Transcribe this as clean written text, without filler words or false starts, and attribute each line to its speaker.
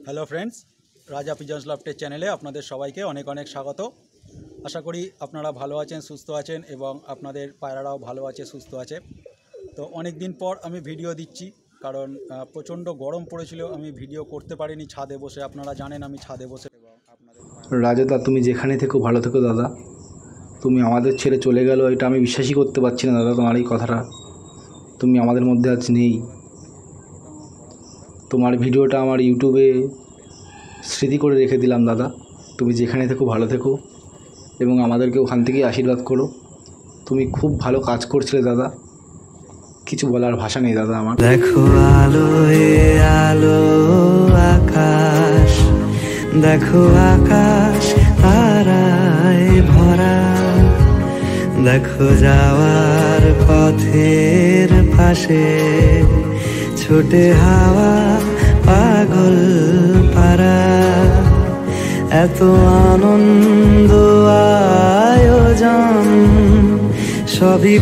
Speaker 1: Hello friends, রাজা pigeons লফটের চ্যানেলে আপনাদের সবাইকে অনেক অনেক স্বাগত। আশা করি আপনারা ভালো আছেন, সুস্থ আছেন এবং আপনাদের পায়রারাও ভালো আছে, সুস্থ আছে। তো অনেক দিন পর আমি ভিডিও দিচ্ছি, কারণ প্রচণ্ড গরম পড়েছিল, আমি ভিডিও করতে পারিনি ছাদে বসে। আপনারা জানেন আমি ছাদে বসে। এবং আপনাদের
Speaker 2: রাজাদা, তুমি যেখানে থেকো ভালো থেকো দাদা। তুমি আমাদের ছেড়ে চলে গেলো, এটা আমি বিশ্বাসই করতে পারছি না দাদা, তোমার এই কথাটা। তুমি আমাদের মধ্যে আজ নেই। তোমার ভিডিওটা আমার ইউটিউবে স্মৃতি করে রেখে দিলাম দাদা। তুমি যেখানে থেকো ভালো থেকো এবং আমাদেরকে ওখান থেকেই আশীর্বাদ করো। তুমি খুব ভালো কাজ করছিলে দাদা, কিছু বলার ভাষা নেই দাদা আমার।
Speaker 3: দেখো আলো আলো আকাশ, দেখো আকাশ তারায় ভরা, দেখো যাওয়ার পথের পাশে ছোটে হাওয়া পাগল পারা। এত আনন্দ আয়োজন সবই